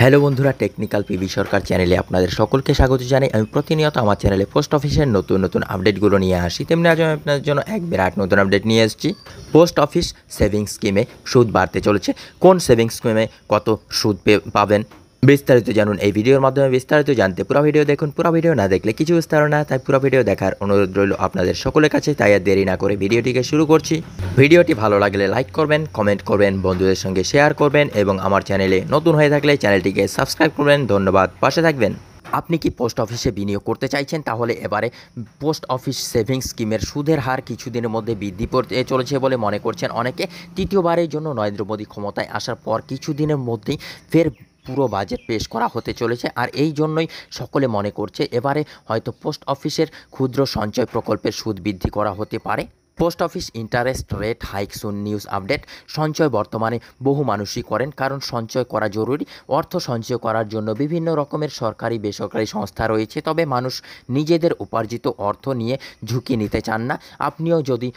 Hello বন্ধুরা, technical PB সরকার চ্যানেলে আপনাদের সকলকে স্বাগত জানাই। আমি প্রতিনিয়ত আমার চ্যানেলে পোস্ট অফিসের নতুন নতুন আপডেটগুলো নিয়ে আসি, তেমনি আজ আমি আপনাদের জন্য এক বিরাট নতুন আপডেট নিয়ে এসেছি। পোস্ট অফিস সেভিংস স্কিমে সুদ বাড়তে চলেছে। কোন সেভিংস স্কিমে কত সুদ পাবেন বিস্তারিত জানুন এই ভিডিওর মাধ্যমে। বিস্তারিত জানতে পুরো ভিডিও দেখুন। পুরো ভিডিও না দেখলে কিছু বুঝতে পারো না, তাই পুরো ভিডিও দেখার অনুরোধ রইল আপনাদের সকলের কাছে। তাই আর দেরি না করে ভিডিওটিকে শুরু করছি। ভিডিওটি ভালো লাগলে লাইক করবেন, কমেন্ট করবেন, বন্ধুদের সঙ্গে শেয়ার করবেন এবং আমার চ্যানেলে নতুন হয়ে থাকলে চ্যানেলটিকে সাবস্ক্রাইব করবেন। ধন্যবাদ, পাশে থাকবেন। আপনি কি পোস্ট অফিসে বিনিয়োগ করতে চাইছেন? তাহলে এবারে পোস্ট অফিস সেভিংস স্কিমের সুদের হার কিছুদিনের মধ্যে বৃদ্ধি পেতে চলেছে বলে মনে করছেন অনেকে। তৃতীয়বারের জন্য নরেন্দ্র মোদী ক্ষমতায় আসার পর কিছুদিনের মধ্যেই ফের পুরো বাজেট পেশ করা হতে চলেছে, আর এই জন্যই সকলে মনে করছে এবারে হয়তো পোস্ট অফিসের ক্ষুদ্র সঞ্চয় প্রকল্পের সুদ বৃদ্ধি করা হতে পারে। Post office interest rate hike soon news update. সঞ্চয় বর্তমানে বহু মানুষই করেন, কারণ সঞ্চয় করা জরুরি। অর্থ সঞ্চয় করার জন্য বিভিন্ন রকমের সরকারি বেসরকারি সংস্থা রয়েছে, তবে মানুষ নিজেদের উপার্জিত অর্থ নিয়ে ঝুঁকি নিতে চান না। আপনিও যদি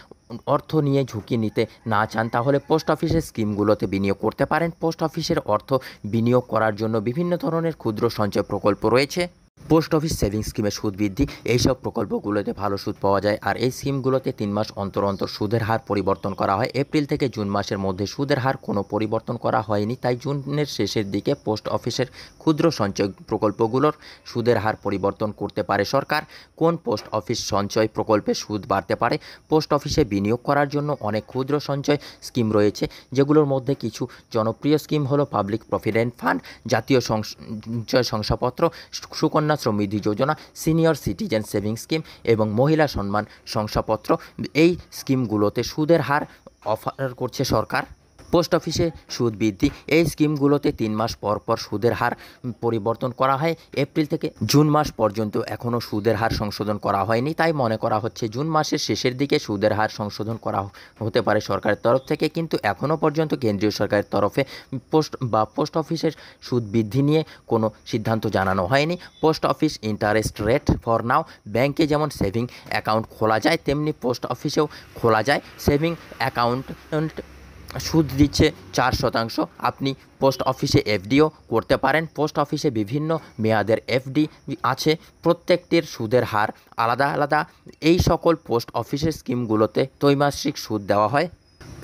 অর্থ নিয়ে ঝুঁকি নিতে না চান তাহলে পোস্ট অফিসের স্কিমগুলোতে বিনিয়োগ করতে পারেন। পোস্ট অফিসের অর্থ বিনিয়োগ করার জন্য বিভিন্ন ধরনের ক্ষুদ্র সঞ্চয় প্রকল্প রয়েছে। পোস্ট অফিস সেভিংস স্কিমের সুদ বৃদ্ধি, এইসব প্রকল্পগুলোতে ভালো সুদ পাওয়া যায়, আর এই স্কিমগুলোতে 3 মাস অন্তর অন্তর সুদের হার পরিবর্তন করা হয়। এপ্রিল থেকে জুন মাসের মধ্যে সুদের হার কোনো পরিবর্তন করা হয়নি, তাই জুনের শেষের দিকে পোস্ট অফিসের ক্ষুদ্র সঞ্চয় প্রকল্পগুলোর সুদের হার পরিবর্তন করতে পারে সরকার। কোন পোস্ট অফিস সঞ্চয় প্রকল্পে সুদ বাড়তে পারে? পোস্ট অফিসে বিনিয়োগ করার জন্য অনেক ক্ষুদ্র সঞ্চয় স্কিম রয়েছে, যেগুলোর মধ্যে কিছু জনপ্রিয় স্কিম হলো পাবলিক প্রভিডেন্ট ফান্ড, জাতীয় সঞ্চয় শংসাপত্র, Sukanya Samriddhi Yojana, senior citizen savings scheme এবং মহিলা সম্মান শংসাপত্র। এই স্কিমগুলোতে সুদের হার অফার করছে সরকার। পোস্ট অফিসে সুদ বৃদ্ধি, এই স্কিমগুলোতে 3 মাস পর পর সুদের হার পরিবর্তন করা হয়। এপ্রিল থেকে জুন মাস পর্যন্ত এখনও সুদের হার সংশোধন করা হয়নি, তাই মনে করা হচ্ছে জুন মাসের শেষের দিকে সুদের হার সংশোধন করা হতে পারে সরকারের তরফ থেকে, কিন্তু এখনও পর্যন্ত কেন্দ্রীয় সরকারের তরফে পোস্ট অফিসের সুদ বৃদ্ধি নিয়ে কোনো সিদ্ধান্ত জানানো হয়নি। Post office interest rate for now. ব্যাংকে যেমন সেভিং অ্যাকাউন্ট খোলা যায়, তেমনি পোস্ট অফিসেও খোলা যায় সেভিং অ্যাকাউন্ট। সুদ দিচ্ছে 4%। আপনি পোস্ট অফিসে এফডিও করতে পারেন। পোস্ট অফিসে বিভিন্ন মেয়াদের এফডি আছে, প্রত্যেকটির সুদের হার আলাদা আলাদা। এই সকল পোস্ট অফিসের স্কিমগুলোতে ত্রৈমাসিক সুদ দেওয়া হয়।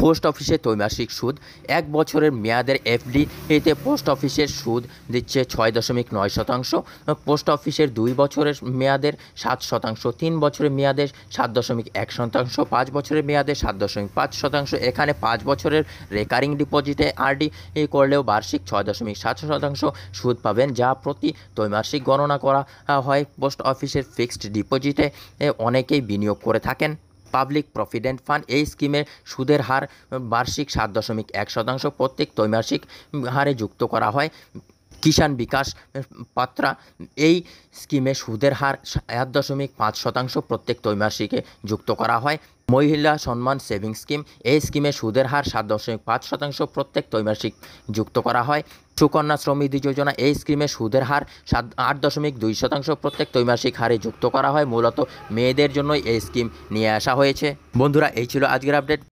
পোস্ট অফিসে ত্রৈমাসিক সুদ 1 বছরের মেয়াদের এফডি এতে পোস্ট অফিসের সুদ দিচ্ছে 6.9%। পোস্ট অফিসের 2 বছরের মেয়াদের 7%, 3 বছরের মেয়াদের 7.1%, 5 বছরের মেয়াদে 7.5%। এখানে 5 বছরের রেকারিং ডিপোজিটে আরডি করলেও বার্ষিক 6.7% সুদ পাবেন, যা প্রতি ত্রৈমাসিক গণনা করা হয়। পোস্ট অফিসের ফিক্সড ডিপোজিটে অনেকেই বিনিয়োগ করে থাকেন। পাবলিক প্রভিডেন্ট ফান্ড, এই স্কিমের সুদের হার বার্ষিক 7.1%, প্রত্যেক ত্রৈমাসিক হারে যুক্ত করা হয়। কিষাণ বিকাশ পাত্রা, এই স্কিমে সুদের হার 1.5% প্রত্যেক ত্রৈমাসিকে যুক্ত করা হয়। মহিলা সম্মান সেভিংস স্কিম, এই স্কিমে সুদের হার 7.5% প্রত্যেক ত্রৈমাসিক যুক্ত করা হয়। সুকন্যা সমৃদ্ধি যোজনা, এই স্কিমে সুদের হার 8.2% প্রত্যেক ত্রৈমাসিক হারে যুক্ত করা হয়। মূলত মেয়েদের জন্যই এই স্কিম নিয়ে আসা হয়েছে। বন্ধুরা, এই ছিল আজকের আপডেট।